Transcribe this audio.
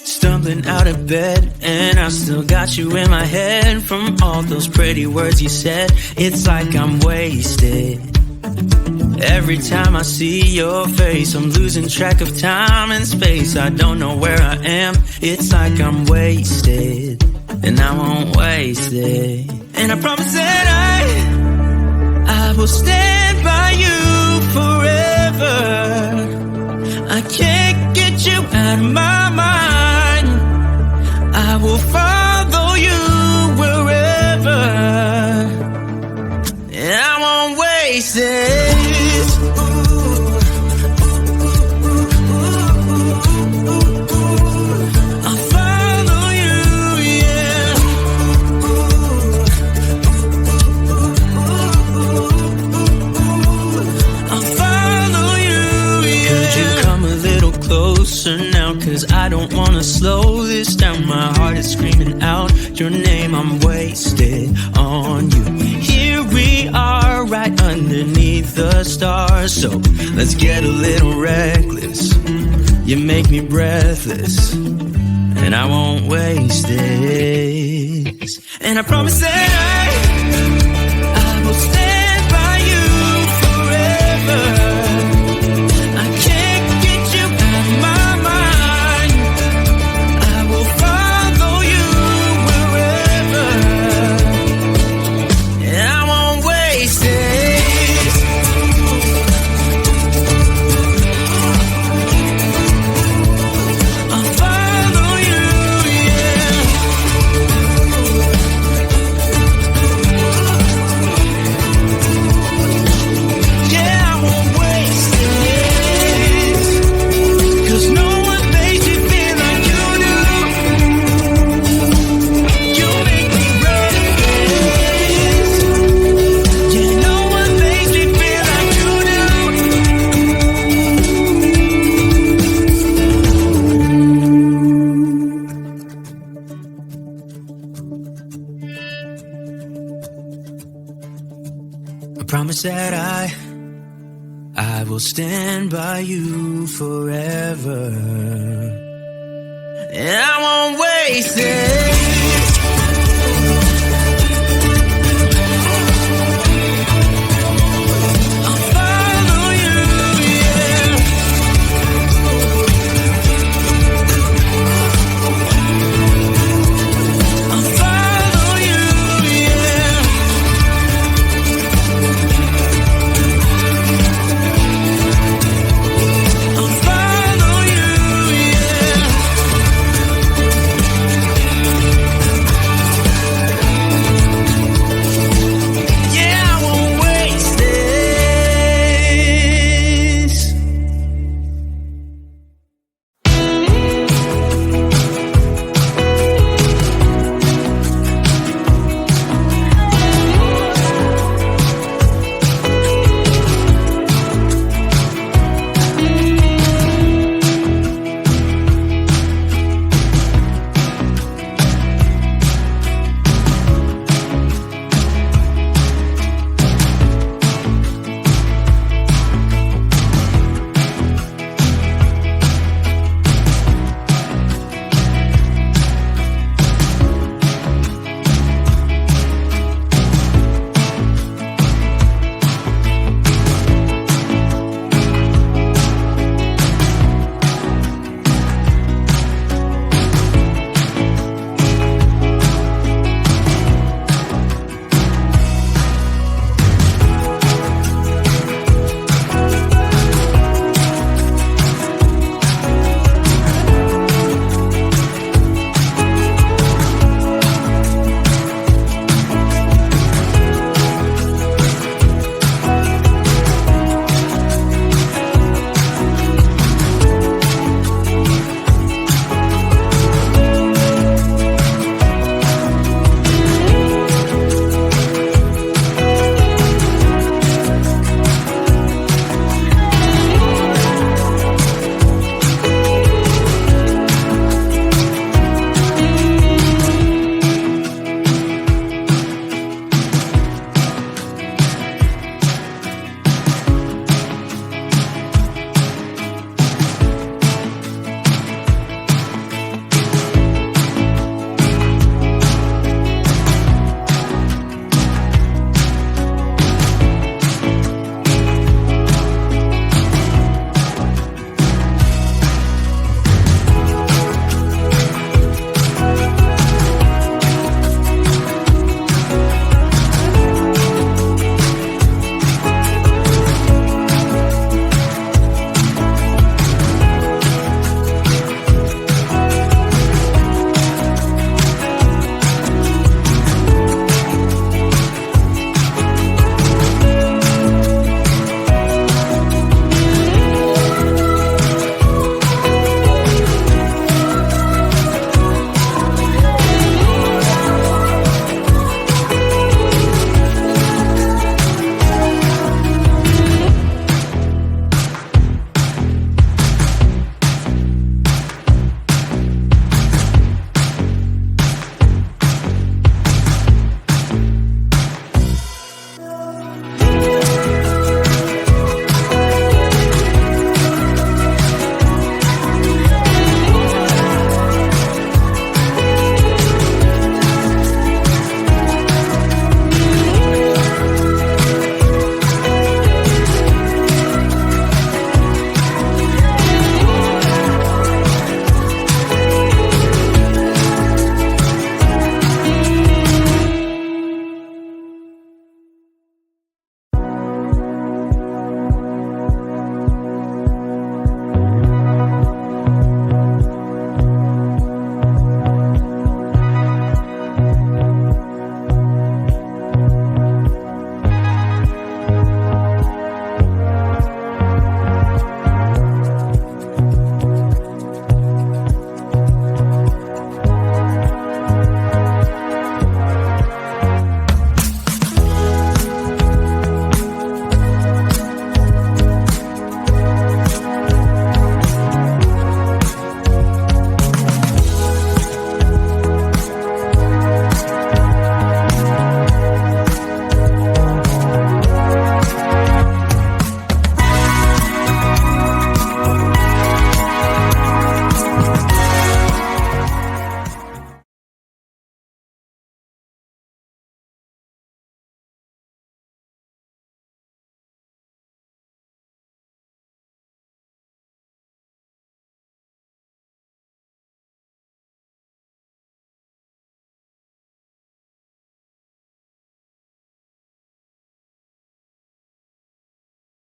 Stumbling out of bed, and I still got you in my head. From all those pretty words you said, it's like I'm wasted. Every time I see your face, I'm losing track of time and space. I don't know where I am, it's like I'm wasted, and I won't waste it. And I promise that I will stand by you forever. I can't get you out of my mind. I will follow you wherever, and I won't waste it. I'll follow you, yeah. I'll follow you, yeah. Could you come a little closer now? 'Cause I don't wanna slow this down. My heart is screaming out your name. I'm wasted on you. Here we are, right underneath the stars. So let's get a little reckless. You make me breathless, and I won't waste this. And I promise that I will stand by you forever. I can't promise that I will stand by you forever. And I won't waste it.